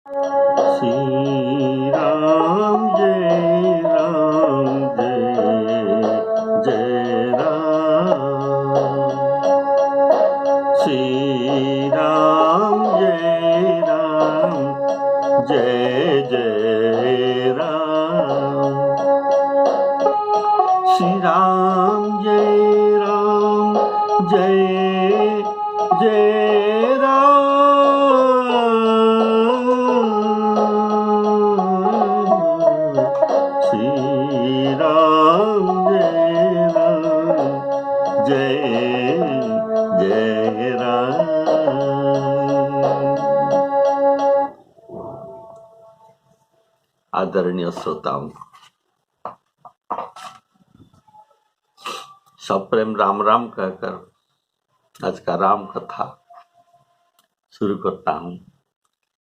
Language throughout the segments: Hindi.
श्री राम जय जय राम। श्री राम जय जय राम। श्री राम जय जय राम। श्री राम जय जय राम। आदरणीय श्रोताओं, सप्रेम राम राम कहकर आज का राम कथा शुरू करता हूँ।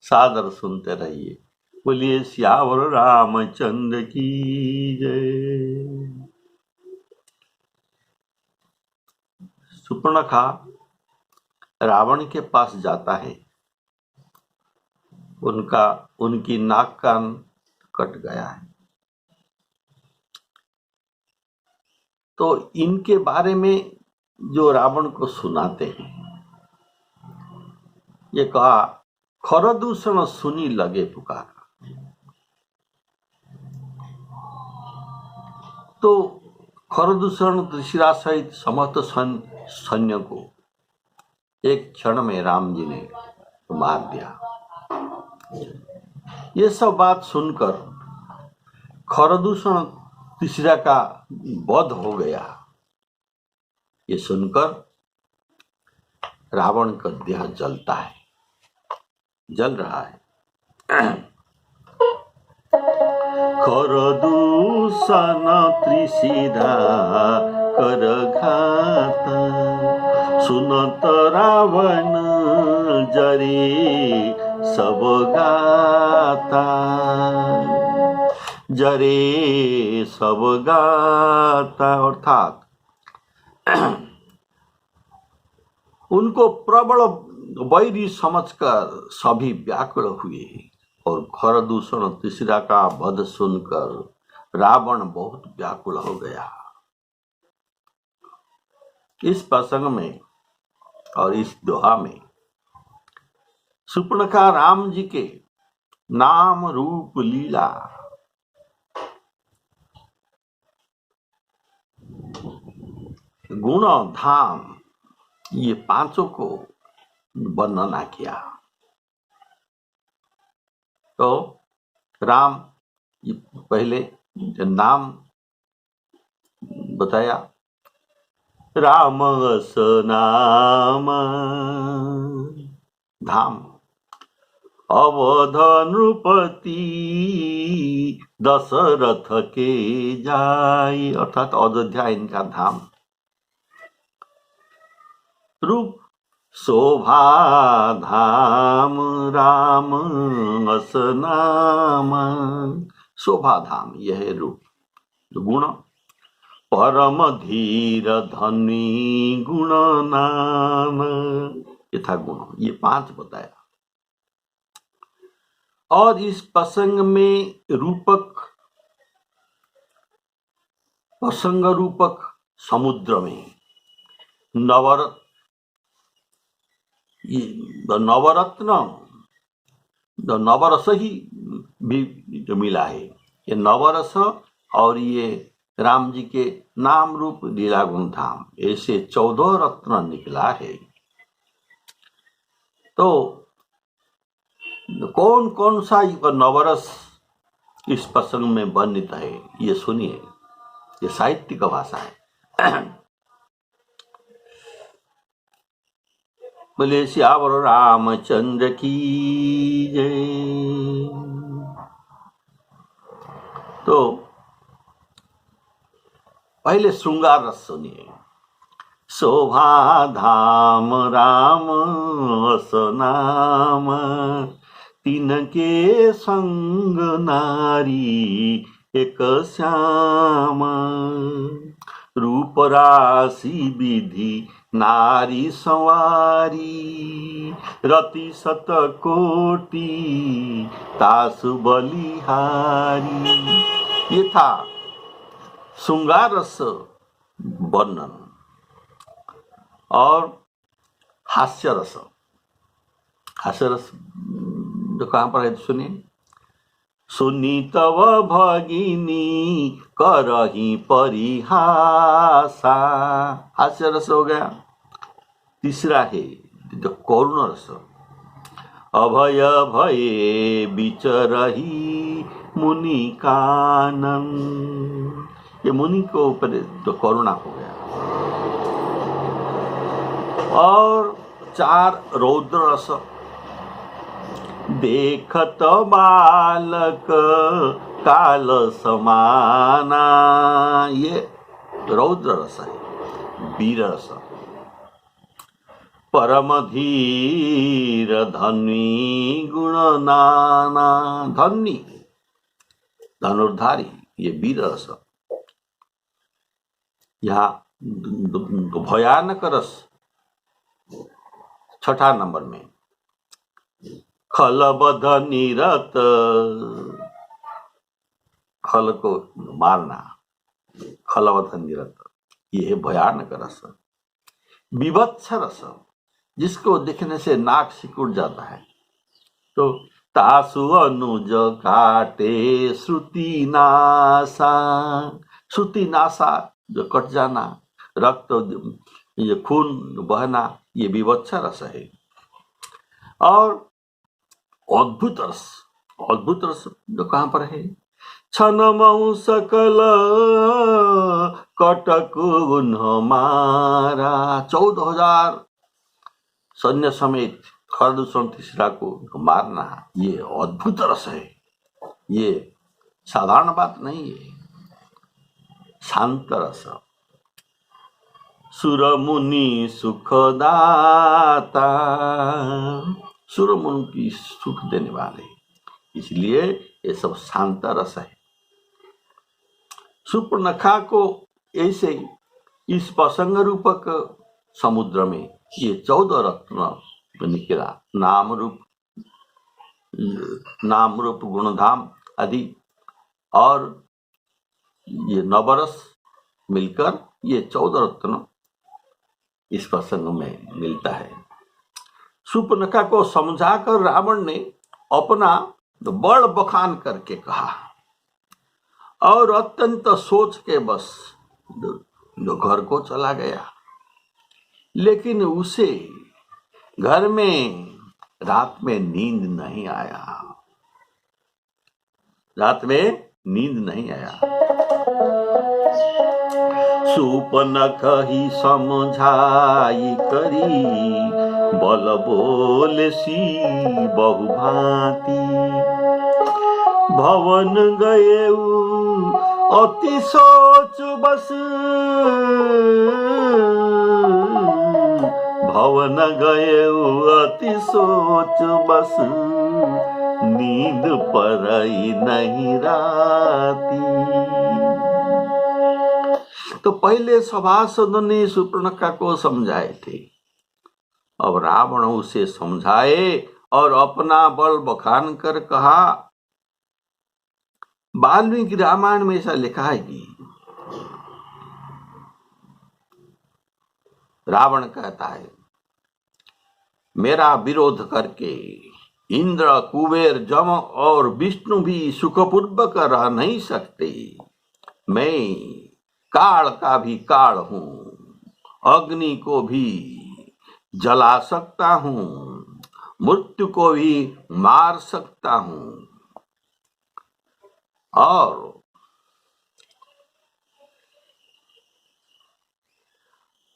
सादर सुनते रहिए। बोलिए सियावर रामचंद्र की जय। सुपर्णखा रावण के पास जाता है। उनकी नाक कान कट गया है। तो इनके बारे में जो रावण को सुनाते हैं, ये कहा खरदूषण सुनी लगे पुकार। तो खरदूषण त्रिशिरा सहित समस्त सैन्य को एक क्षण में राम जी ने मार दिया। ये सब बात सुनकर खरदूषण तीसरा का वध हो गया। ये सुनकर रावण का देह जलता है, जल रहा है। खरदूषण त्रिशिरा कर घात, सुनत रावण जरे सब गाता। जरे सब गाता अर्थात उनको प्रबल वैरी समझकर सभी व्याकुल हुए और खरदूषण तीसरा का वध सुनकर रावण बहुत व्याकुल हो गया। इस प्रसंग में और इस दोहा में सुपर्णखा राम जी के नाम रूप लीला गुण धाम ये पांचों को वर्णना किया। तो राम पहले नाम बताया, राम अस नाम। धाम अवध नृपति दशरथ के जाय, अर्थात अयोध्या इनका धाम। रूप शोभा धाम राम अस नाम। शोभा धाम यह है रूप। गुण परम धीर धनी गुण नाम, ये था गुण। ये पांच बताया। और इस प्रसंग में प्रसंग रूपक समुद्र में नवरस ही भी जो मिला है। ये नवरस और ये राम जी के नाम रूप लीला गुण धाम, ऐसे 14 रत्न निकला है। तो कौन कौन सा नवरस इस प्रसंग में वर्णित है, ये सुनिए। ये साहित्यिक भाषा है। बोले सियावर रामचंद्र की जय। तो पहले श्रृंगार रस सुनिए। शोभा धाम राम अस नाम, तिनके संग नारी एक श्याम। रूप राशि विधि नारी संवारी, रति शत कोटि तासु बलिहारी। ये था श्रृंगार रस वर्णन। और हास्य रस, हास्य रस जो कहाँ पर है सुनिए। सुनी तव भगिनी करही परिहासा, हास्य रस हो गया। तीसरा है जो करुण रस, अभय भये विचरही मुनि कानन, ये मुनि को ऊपर जो करुणा हो गया। और 4 रौद्र रस, देखत बालक काल समाना, ये रौद्र रस है। वीर रस, परम धीर धन्वी गुण नाना, धन्वी धनुर्धारी, ये वीर रस। यहाँ भयानक रस 6 नंबर में, खलबध निरत, खल को मारना, खलबध निरत, ये है भयानक रस। विभत्स रस, जिसको देखने से नाक सिकुड़ जाता है। तो तासु अनुज काटे श्रुति नासा, श्रुति नासा जो कट जाना, रक्त ये खून बहना, ये विभत्स रस है। और अद्भुत रस, अद्भुत रस जो कहाँ पर है, छनमऊ सकल कटक मारा, 14,000 सैन्य समेत खरदूषण तीसरा को मारना, ये अद्भुत रस है। ये साधारण बात नहीं है। शांत रस, सुर मुनि सुखदाता, सुर मुनि की सुख देने वाले, इसलिए ये सब शांत रस है। सुपर्णखा को ऐसे इस प्रसंग रूपक समुद्र में ये 14 रत्न निकला, नाम रूप गुणधाम आदि, और ये नवरस मिलकर ये 14 रत्न इस प्रसंग में मिलता है। सुपर्णखा को समझाकर रावण ने अपना बड़ बखान करके कहा, और अत्यंत सोच के बस जो घर को चला गया। लेकिन उसे घर में रात में नींद नहीं आया, रात में नींद नहीं आया। सुपर्णख ही समझाई करी, बल बोले सी बहुभांति, भवन गए अति सोच बस, भवन गए अति सोच बस, नींद परई नहीं राती। तो पहले सभासदों ने सुपर्णखा को समझाए थे, अब रावण उसे समझाए और अपना बल बखान कर कहा। वाल्मीकि रामायण में ऐसा लिखा है कि रावण कहता है, मेरा विरोध करके इंद्र, कुबेर, जम और विष्णु भी सुखपूर्वक रह नहीं सकते। मैं काल का भी काल हूं, अग्नि को भी जला सकता हूं, मृत्यु को भी मार सकता हूं, और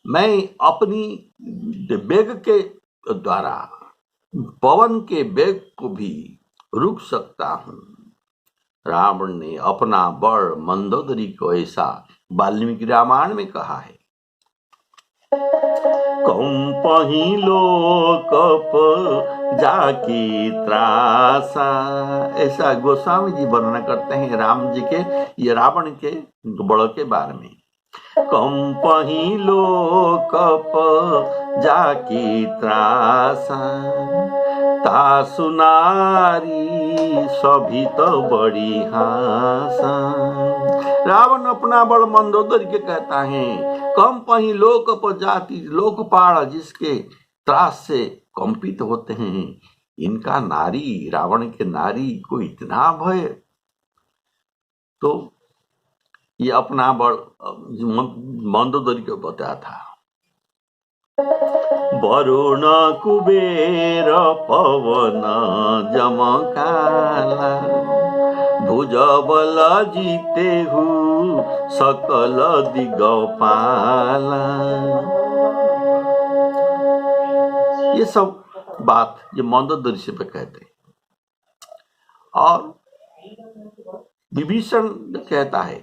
मैं अपनी वेग के द्वारा पवन के वेग को भी रुक सकता हूं। रावण ने अपना बड़ मंदोदरी को ऐसा वाल्मीकि रामायण में कहा है। कंपही लोकप जाकी त्रासा, ऐसा गोस्वामी जी वर्णन करते हैं राम जी के, ये रावण के बड़ के बारे में। कंपही लोकप जाकी त्रासा, तासु नारी सभी तो बड़ी हासा। रावण अपना बड़ मंदोदरी के कहता है, कम पही लोक जाति लोकपाल जिसके त्रास से कंपित होते हैं, इनका नारी, रावण के नारी को इतना भय। तो ये अपना बड़ मंदोदरी को बताया था। वरुण कुबेर पवन जमकाला, भुजबल जीते हु सकल दिगपाला। ये सब बात ये मंदोदरी से पे कहते हैं। और विभीषण कहता है,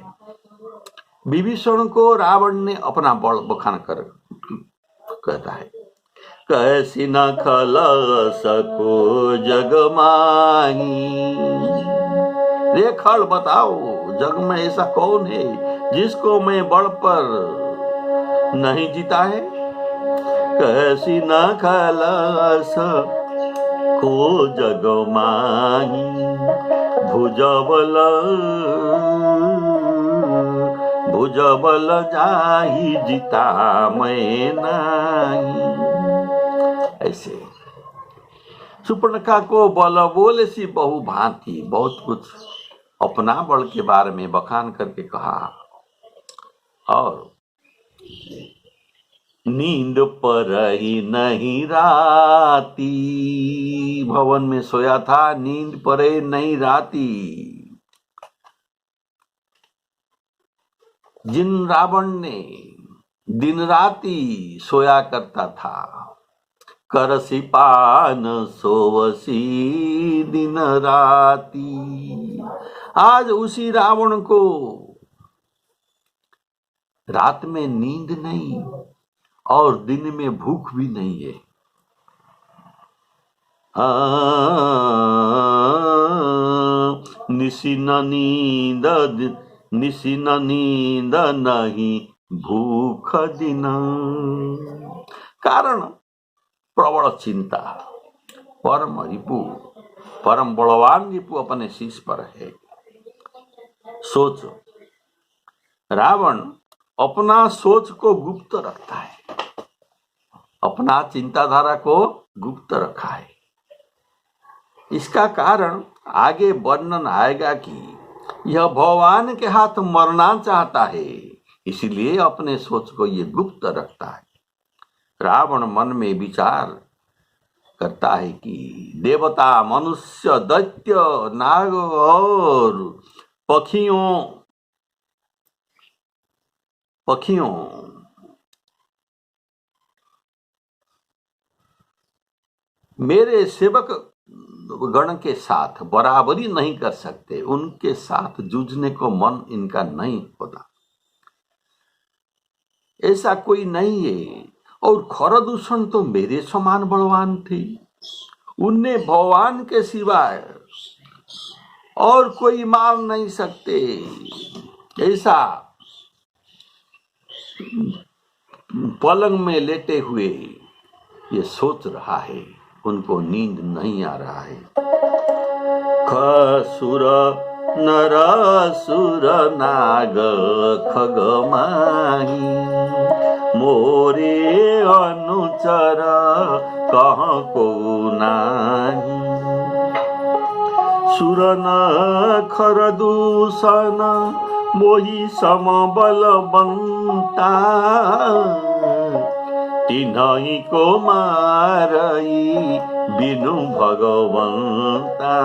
विभीषण को रावण ने अपना बड़ बखान कर कहता है, कैसी न खल सको जग माही। रे खल बताओ, जग में ऐसा कौन है जिसको मैं बड़ पर नहीं जीता है। कैसी न खल सको जग माही, भुजबल जाहि जीता मैं नाही। ऐसे सुपर्णखा को बल बोले सी बहु भांति, बहुत कुछ अपना बल के बारे में बखान करके कहा। और नींद पर ही नहीं राती, भवन में सोया था, नींद पर ही नहीं राती। जिन रावण ने दिन राती सोया करता था, करसी पान सोवसी दिन राती। आज उसी रावण को रात में नींद नहीं और दिन में भूख भी नहीं है। निशिन नींद नहीं भूख दिन। कारण प्रबल चिंता। परम रिपु, परम बलवान रिपु अपने शीश पर है। सोच, रावण अपना सोच को गुप्त रखता है, अपना चिंताधारा को गुप्त रखा है। इसका कारण आगे वर्णन आएगा कि यह भगवान के हाथ मरना चाहता है, इसलिए अपने सोच को ये गुप्त रखता है। रावण मन में विचार करता है कि देवता, मनुष्य, दैत्य, नाग और पक्षियों मेरे सेवक गण के साथ बराबरी नहीं कर सकते, उनके साथ जूझने को मन इनका नहीं होता। ऐसा कोई नहीं है। और खरदूषण तो मेरे समान बलवान थे, उनने भगवान के सिवाय और कोई मार नहीं सकते। ऐसा पलंग में लेटे हुए ये सोच रहा है, उनको नींद नहीं आ रहा है। खसुर नरासुर नाग खगमाही, मोरे अनुचर कहाँ को नाही। सुर न खरदूषण मोहि समबलवंता, तिन्हि को मारई बिनु भगवंता।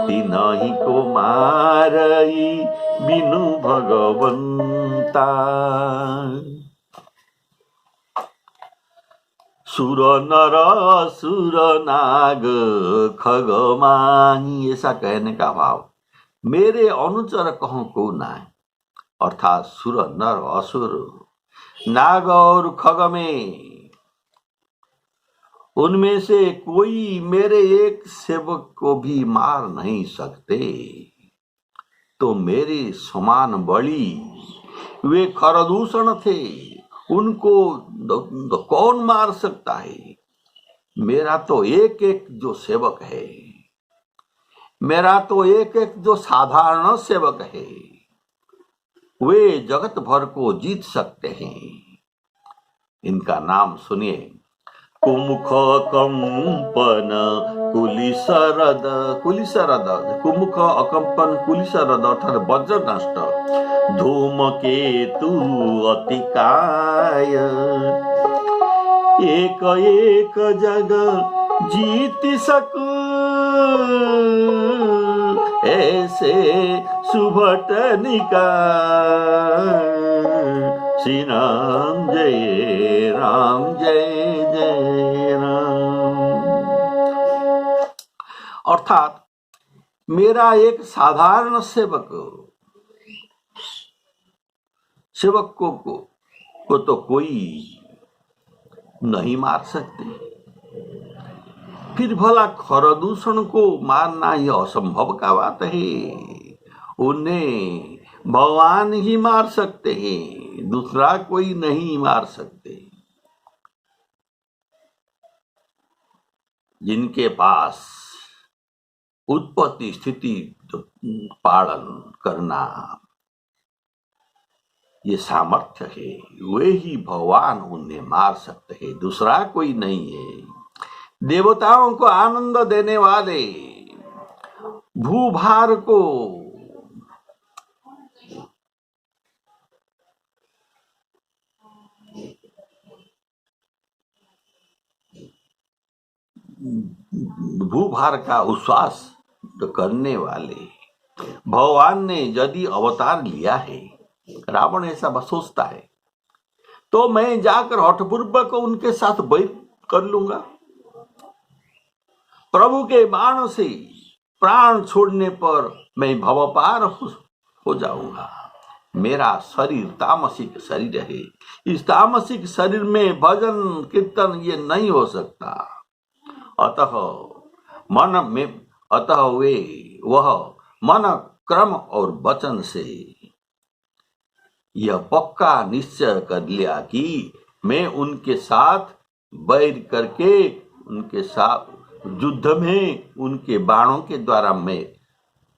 तिन्हि को मारई बिनु भगवंता। सुर नर सुर नाग खगमाही, ऐसा कहने का भाव, मेरे अनुचर कहो को नाय, अर्थात सुर नर असुर नाग और खग में उनमें से कोई मेरे एक सेवक को भी मार नहीं सकते। तो मेरे समान बली वे खरदूषण थे, उनको कौन मार सकता है। मेरा तो एक एक जो सेवक है मेरा तो एक एक जो साधारण सेवक है वे जगत भर को जीत सकते हैं। इनका नाम सुनिए। कुमुख कंपन कुलिशरद, कुलिशरद कुमुख अकंपन कुलिशरद अर्थात वज्र नष्ट, धूमकेतु अतिकाय, एक एक जग जीत सकू ऐसे सुभट निकाय। श्री राम जय राम जय जय राम। अर्थात मेरा एक साधारण सेवक को तो कोई नहीं मार सकते, फिर भला खरदूषण को मारना यह असंभव का बात है। उन्हें भगवान ही मार सकते हैं, दूसरा कोई नहीं मार सकते। जिनके पास उत्पत्ति स्थिति पालन करना ये सामर्थ्य है, वे ही भगवान उन्हें मार सकते हैं, दूसरा कोई नहीं है। देवताओं को आनंद देने वाले, भूभार को भूभार का उच्छ्वास करने वाले भगवान ने यदि अवतार लिया है, रावण ऐसा सोचता है, तो मैं जाकर हठपूर्वक उनके साथ बैर कर लूंगा। प्रभु के बाण से प्राण छोड़ने पर मैं भवपार हो जाऊंगा। मेरा शरीर तामसिक शरीर है, इस तामसिक शरीर में भजन कीर्तन ये नहीं हो सकता। अतः वह मन क्रम और वचन से यह पक्का निश्चय कर लिया कि मैं उनके साथ बैर करके उनके साथ युद्ध में उनके बाणों के द्वारा मैं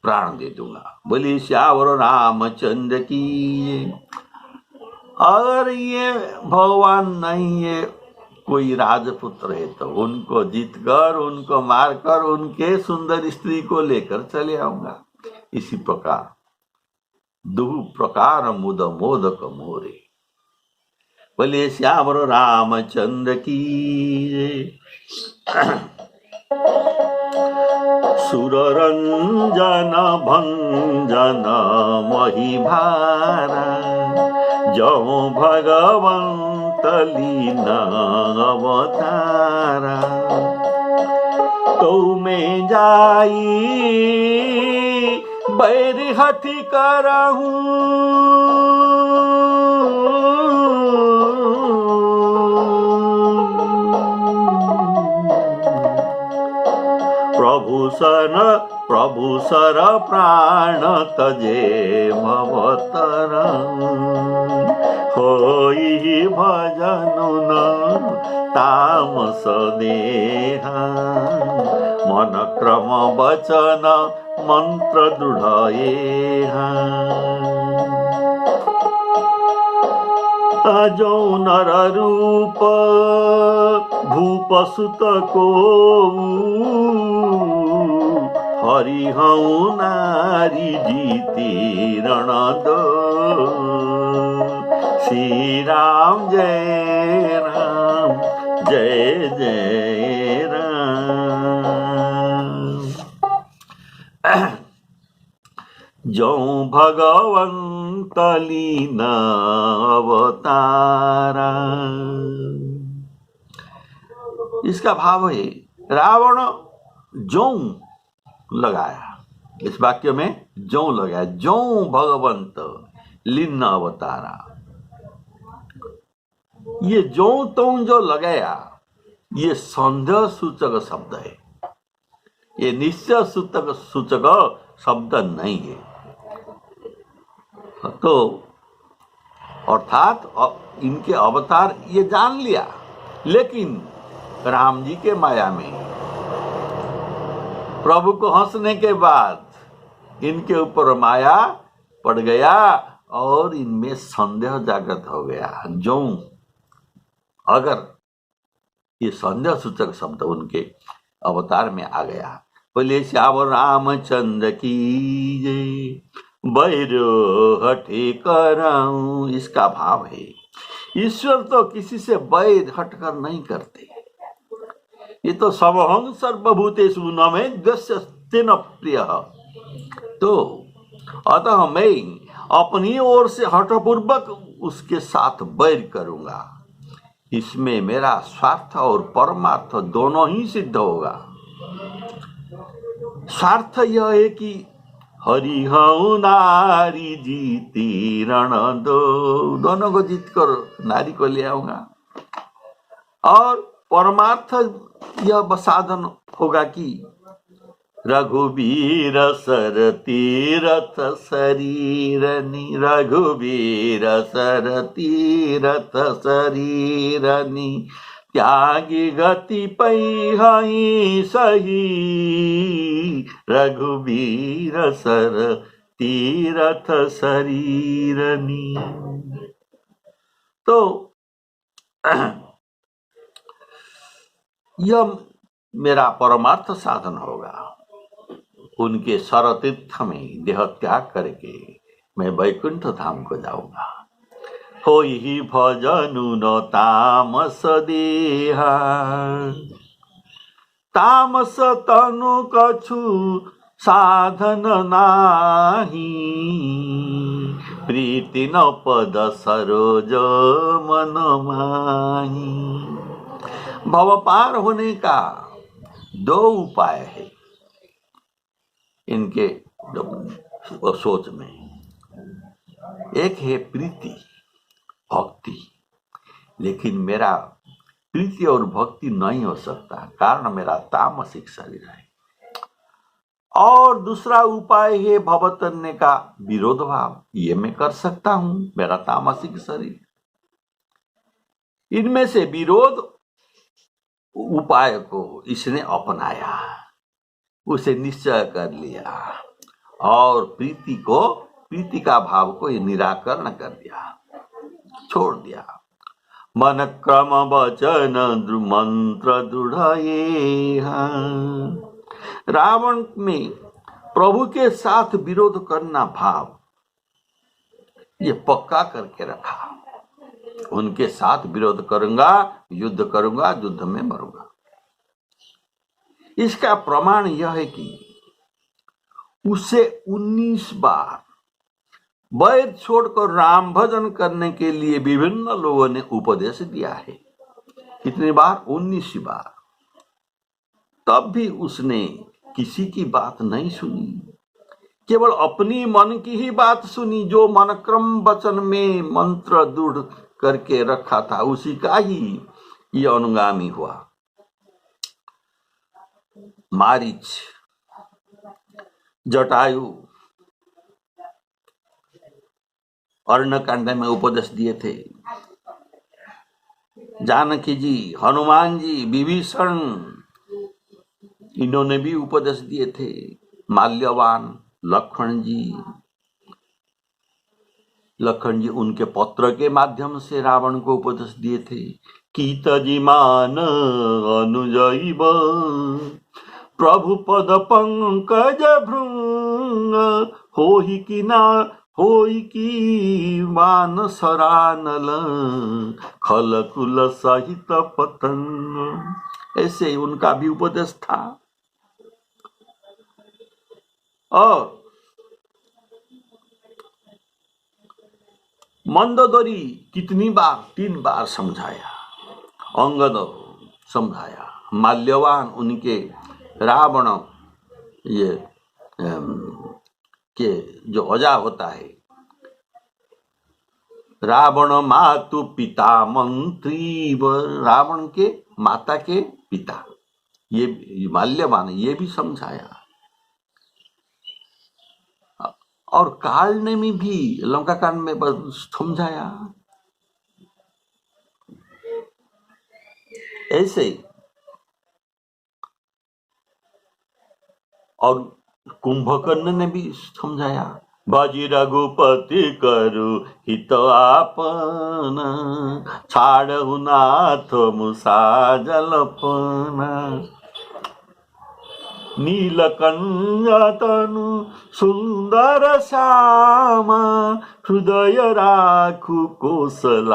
प्राण दे दूंगा। बोलिए श्यावर रामचंद्र की। अगर ये भगवान नहीं है, कोई राजपुत्र है, तो उनको जीतकर उनको मारकर उनके सुंदर स्त्री को लेकर चले आऊंगा। इसी प्रकार दुह प्रकार मुद मोदक मोरे। बोलिए श्यावर रामचंद्र की। सुररंजन भंजन महिभारा, जो भगवंत लीना अवतारा। तो में जाई बैर हठी करहूं, प्रभु सर प्राण तजे भवतर। होई भजनु न तामस देहा, मन क्रम वचन मंत्र दृढ़। जो नर रूप भूप सुत को, हरि हूँ नारी जीती रण दो। श्री राम जय राम जय जय राम। जो भगवंत लीना अवतारा। इसका भाव है रावण जो लगाया, इस वाक्य में जो लगाया, जो भगवंत लीना अवतारा। ये जो लगाया ये संदेह सूचक शब्द है, ये निश्चय सूचक शब्द नहीं है। तो अर्थात इनके अवतार ये जान लिया, लेकिन राम जी के माया में प्रभु को हंसने के बाद इनके ऊपर माया पड़ गया और इनमें संदेह जागृत हो गया। जो अगर ये संदेह सूचक शब्द उनके अवतार में आ गया। बोले श्याम रामचंद्र की जय, बैरो हटे कराऊं, इसका भाव है। ईश्वर तो किसी से बैर हटकर नहीं करते। ये तो समहं सर्वभूतेषु न मे द्वेष्यस्तेन प्रियः। तो अतः मैं अपनी ओर से हठपूर्वक उसके साथ बैर करूंगा। इसमें मेरा स्वार्थ और परमार्थ दोनों ही सिद्ध होगा। स्वार्थ यह है कि हरि हूं नारी जीती रण दो, दोनों को जीत कर नारी को ले आऊंगा। और परमार्थ यह साधन होगा कि रघुबीर सर तीरथ शरीरनि, रघुबीर सर तीरथ शरीरनि, त्यागी गति पई सही, रघुबीर सर तीरथ शरीरनि। तो यह मेरा परमार्थ साधन होगा। उनके सरतीर्थ में देह त्याग करके मैं वैकुंठ धाम को जाऊंगा। होई भजनु न तामस देहा, तामस तनु कछु साधन नाही, प्रीति न पद सरोज मन माही। भव पार होने का दो उपाय है इनके सोच में। एक है प्रीति भक्ति, लेकिन मेरा प्रीति और भक्ति नहीं हो सकता, कारण मेरा तामसिक शरीर है। और दूसरा उपाय है भवतन्य का विरोध भाव, ये मैं कर सकता हूं, मेरा तामसिक शरीर। इनमें से विरोध उपाय को इसने अपनाया, उसे निश्चय कर लिया और प्रीति का भाव को निराकरण कर दिया, छोड़ दिया। मन क्रम वचन मंत्र दृढ़ ये, रावण में प्रभु के साथ विरोध करना भाव ये पक्का करके रखा। उनके साथ विरोध करूंगा, युद्ध करूंगा, युद्ध में मरूंगा। इसका प्रमाण यह है कि उसे 19 बार वैर छोड़कर राम भजन करने के लिए विभिन्न लोगों ने उपदेश दिया है। कितनी बार? 19 बार। तब भी उसने किसी की बात नहीं सुनी, केवल अपनी मन की ही बात सुनी। जो मनक्रम वचन में मंत्र दृढ़ करके रखा था उसी का ही ये अनुगामी हुआ। मारीच, जटायु अर्णकांड में उपदेश दिए थे, जानकी जी, हनुमान जी, विभीषण, इन्होंने भी उपदेश दिए थे। माल्यवान, लक्ष्मण जी उनके पत्र के माध्यम से रावण को उपदेश दिए थे। कीत जिमान अनुजैव प्रभु पद पंकज भृंग, होई की मान सरानल खलकुल सहित पतंग। ऐसे उनका भी उपदेश था। और मंदोदरी कितनी बार? 3 बार समझाया। अंगद समझाया। माल्यवान उनके रावण ये के जो अजा होता है, रावण मातु पिता मंत्री, रावण के माता के पिता, ये माल्यवान, ये भी समझाया। और काल ने भी लंका कांड में समझाया। ऐसे और कुंभकर्ण ने भी समझाया, भजी रघुपति करु हित आपन, छाड़हु नाथ मुसा जलपन। नीलकंठ तनु सुंदर श्यामा, हृदय राखु कौशलाभिराम।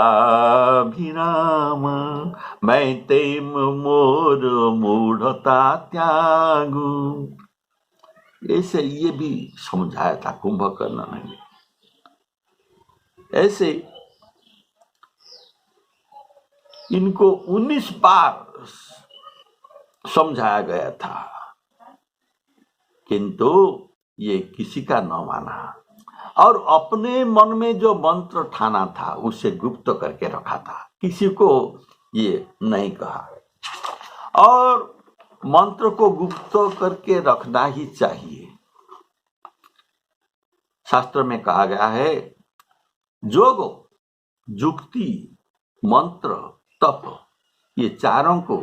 मैं ते मोर मूढ़ता त्यागू। ऐसे ये भी समझाया था कुंभकर्ण ने। ऐसे इनको 19 बार समझाया गया था, किंतु ये किसी का न माना और अपने मन में जो मंत्र ठाना था उसे गुप्त करके रखा था, किसी को ये नहीं कहा। और मंत्र को गुप्त करके रखना ही चाहिए। शास्त्र में कहा गया है, योग, जुक्ति, मंत्र, तप, ये चारों को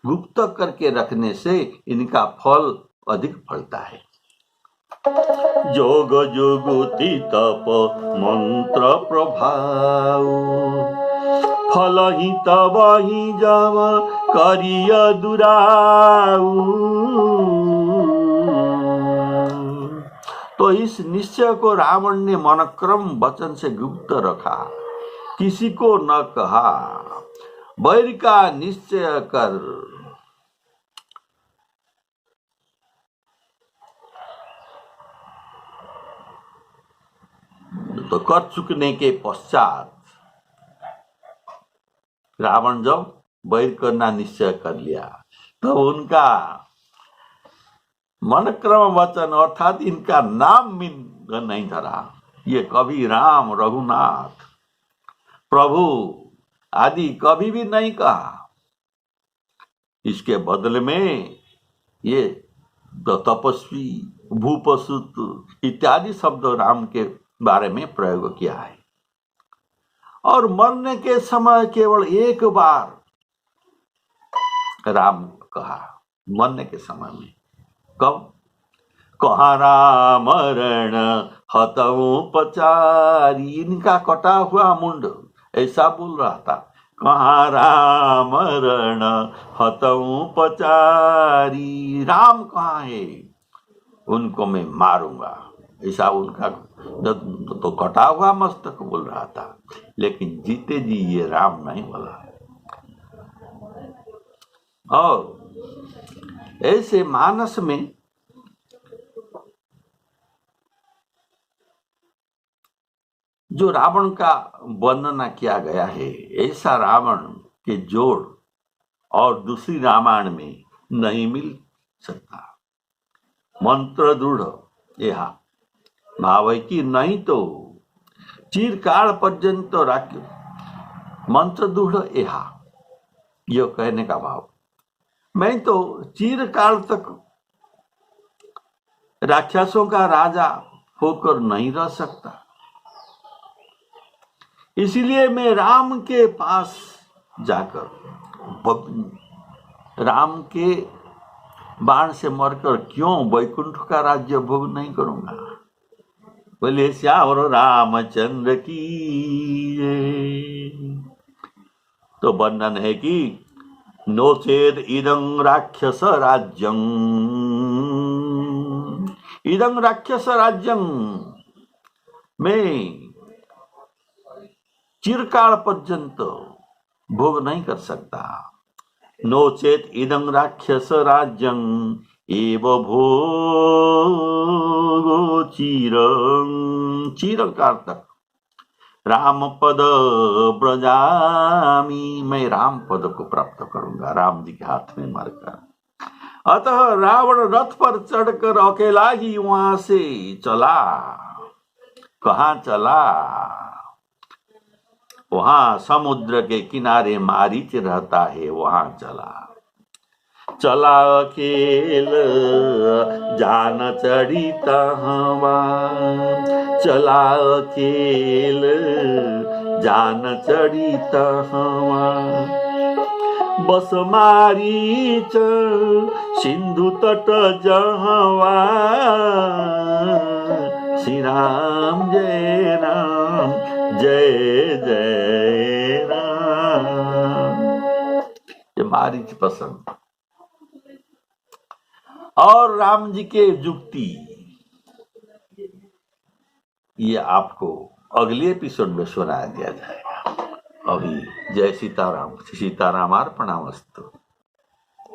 गुप्त करके रखने से इनका फल अधिक फलता है। योग जुगुति तप मंत्र प्रभाव, फल ही तब ही जब करिय दुराऊ। तो इस निश्चय को रावण ने मनक्रम वचन से गुप्त रखा, किसी को न कहा। बैर का निश्चय कर, तो कर चुकने के पश्चात रावण जब बैर करना निश्चय कर लिया, तो उनका मन क्रम वचन अर्थात इनका नाम भी नहीं धरा। ये कभी राम, रघुनाथ, प्रभु आदि कभी भी नहीं कहा। इसके बदले में ये तपस्वी, भूपसुत इत्यादि शब्द राम के बारे में प्रयोग किया है। और मरने के समय केवल एक बार राम कहा, मरने के समय में। कब? कहा राम रण हतऊ पचारी, इनका कटा हुआ मुंड ऐसा बोल रहा था, कहा राम रण हतऊ पचारी, राम कहाँ है, उनको मैं मारूंगा, ऐसा उनका तो कटा हुआ मस्तक बोल रहा था। लेकिन जीते जी ये राम नहीं बोला। और ऐसे मानस में जो रावण का वर्णना किया गया है, ऐसा रावण के जोड़ और दूसरी रामायण में नहीं मिल सकता। मंत्र दृढ़ यह भाव है कि नहीं तो चिरकाल पर्यंत राख्य, मंत्र दृढ़ यह कहने का भाव, मैं तो चिरकाल तक राक्षसों का राजा होकर नहीं रह सकता, इसलिए मैं राम के पास जाकर राम के बाण से मरकर क्यों वैकुंठ का राज्य भोग नहीं करूंगा। बोले श्याम रामचंद्र की। तो वर्णन है कि नो चेद इदं राक्षस राज्यं, इदं राक्षस राज्यं, मैं चिरकाल पर्यंत भोग नहीं कर सकता। नो चेत इदं राक्षस राज्यं एव भोगो चिरं, चिरकाल तक राम पद ब्रजामी, मैं राम पद को प्राप्त करूंगा राम जी के हाथ में मारकर। अतः रावण रथ पर चढ़कर अकेला ही वहां से चला। कहाँ चला? वहां समुद्र के किनारे मारीच रहता है, वहां चला। चला अकेल जान चढ़ी तहवा, चला अकेल जान चढ़ी तहवा। बस मारीच सिंधु तट जहवा श्री राम जय राम जय जय राम। ये मारीच पसंद। और राम जी के जुक्ति ये आपको अगले एपिसोड में सुना दिया जाएगा। अभी जय सीताराम, सीतारामार्पणमस्तु।